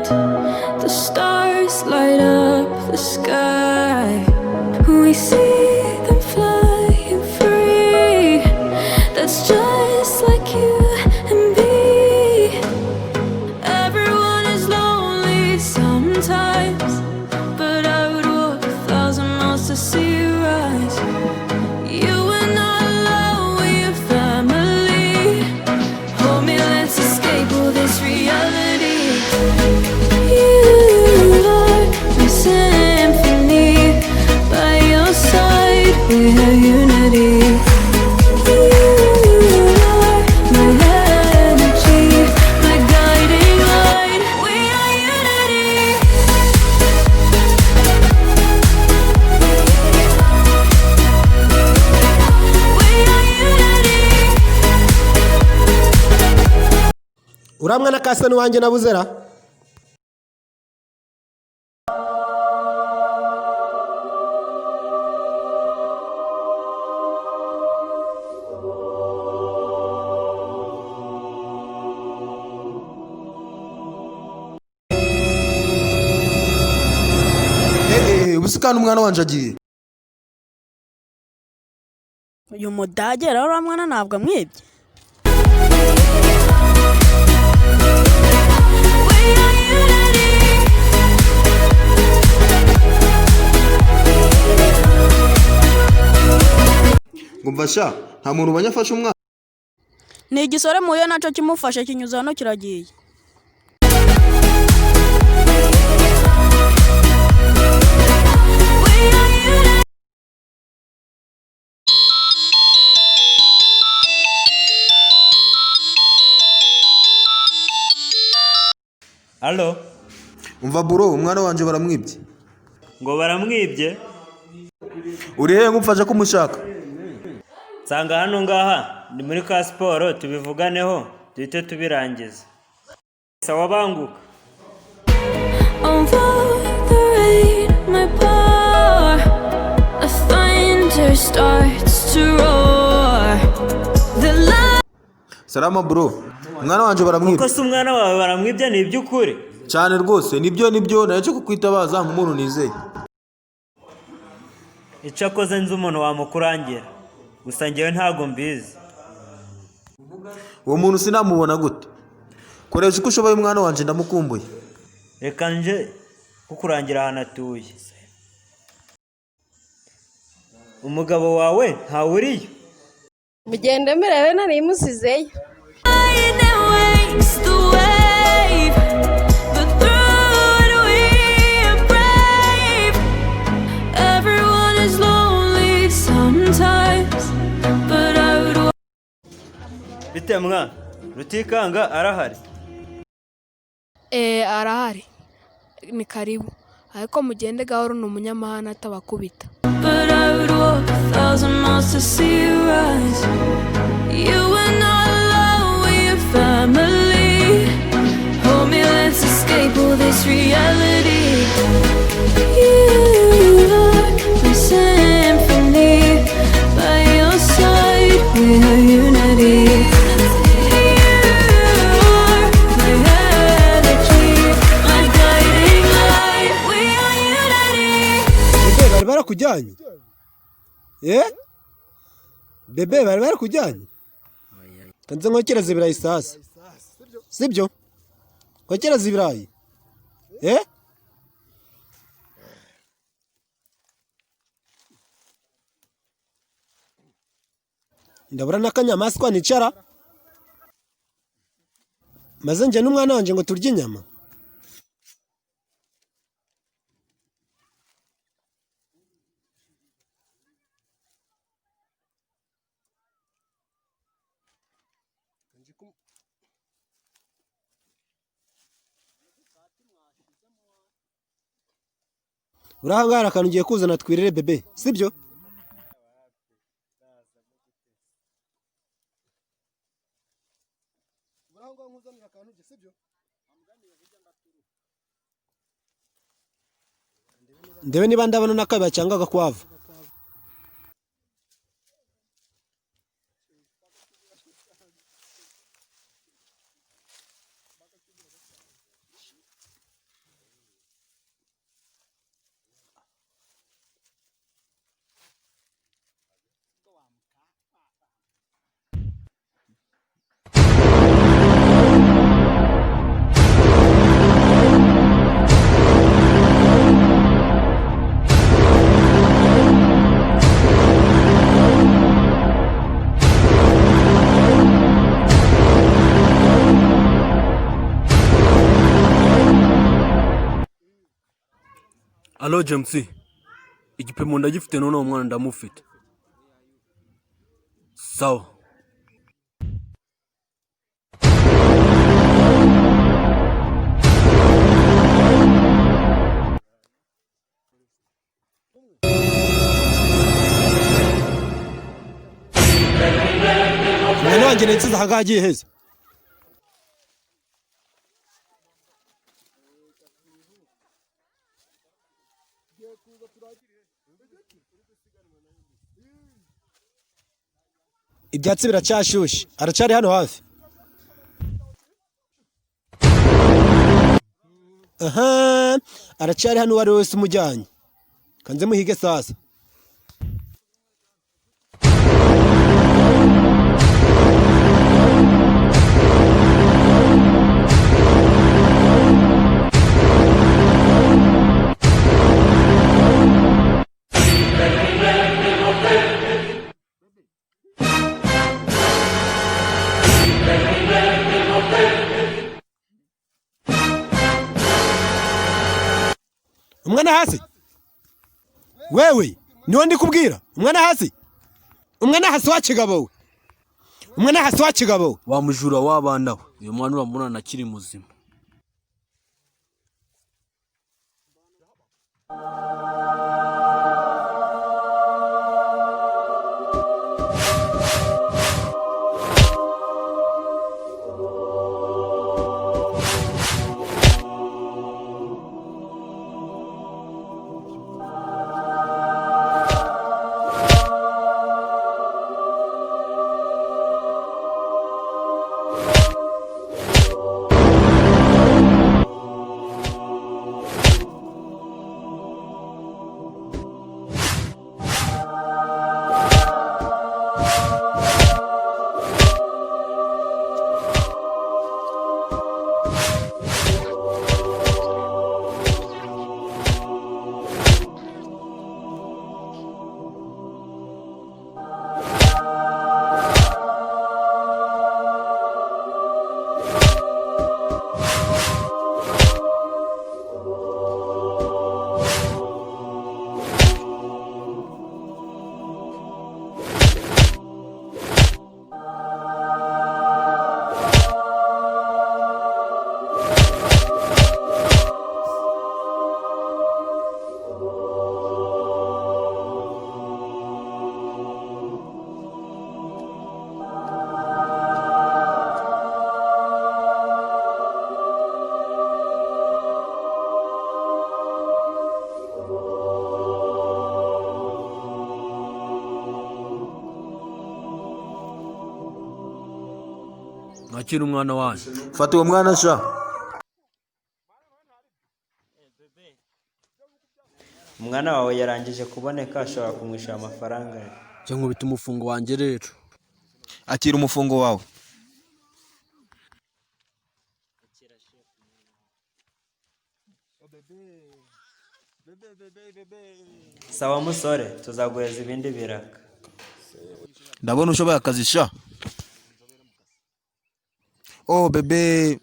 The stars light up the sky. We see them flying free. That's just like you and me. Everyone is lonely sometimes, but I would walk 1,000 miles to see you rise. You are not alone, we are family. Hold me, let's escape all this reality. You are my symphony. By your side, we have unity. You are my energy, my guiding light. We are unity. We are unity. Uramwana kasa nuwanjye nabuzera. Ubusikana umwana wanje agiye. Uyu mudage rero uriya mwana ntabwo amwibye. Ngo mfasha nta muntu banyafasha umwana. Ni igisore muyo nacyo kimufashe kinyuza hano kiragiye. Halo, Umva buro umwana wanje baramwibye. ngo baramwibye? Uri hehe ngumfasha kumushaka? Nsanga hano ngaha ni muri ka siporo tubivuganeho duhite tubirangiza. Sawa banguka. Over the rain, my power, a thunder starts to roar. The light. Salama bro. Umwana wanje baramwibye. Ko se umwana wawe baramwibye ni iby'ukuri? Cyane rwose nibyo naje kukwitabaza nk'umuntu nizeye. Icyo akoze nzi umuntu wamukurangira. Gusa ngewe ntago mbizi. Uwo muntu sinamubona gute? Koresha uko ushoboye umwana wanje ndamukumbuye. Reka nje kukurangira ahantu atuye. Umugabo wawe ntawe uriyo? Mugende murewe nari musizeyo. Bite mwana? Rutikanga arahari? Arahari. Ni karibu. Ariko mugende gahoro ni umunyamahane atabakubita. But I would walk 1,000 miles to see you rise. You are not alone, we are family. Hold me, let's escape all this reality. You are my symphony. By your side, we are unity. You are my energy, my guiding light. We are unity. Bebe bari barakujyanye? Bebe bari barakujyanye? Kanze nkokereza ibirayi sasa. Sibyo? Nkokereza ibirayi. Ndabura n'akanyamaswa nicara. Maze nje n'umwana wanje ngo turye inyama. Urahangara akantu ugiye kuzana twirire bebe, sibyo? Ndebe niba ndabona n'akabya cyangwa agakwavu. Alo James, igipimo ndagifite none uwo mwana ndamufite. Sawa. Mwana wanjye nitse hagagiye heza. Ibyatsi biracyashushe, aracyari hano hafi. Aha, aracyari hano wari wese umujyanye. Kanze muhige sasa. Umwana hasi. Wewe, niwe ndikubwira. Umwana hasi. Umwana hasi wakigabo we. Umwana hasi wakigabo we. Wa mujura w'abana we. Uyu mwana uramubona nakiri muzima. Nakira umwana wanjye. Fata uwo mwana sha. Umwana wawe yarangije kuboneka, ashobora kumwishyura amafaranga. Cyangwa ubita umufungo wanjye rero. Akira umufungo wawe. Sawa musore, tuzaguheza ibindi biraka. Ndabona ushoboye akazi sha. Oh bebe,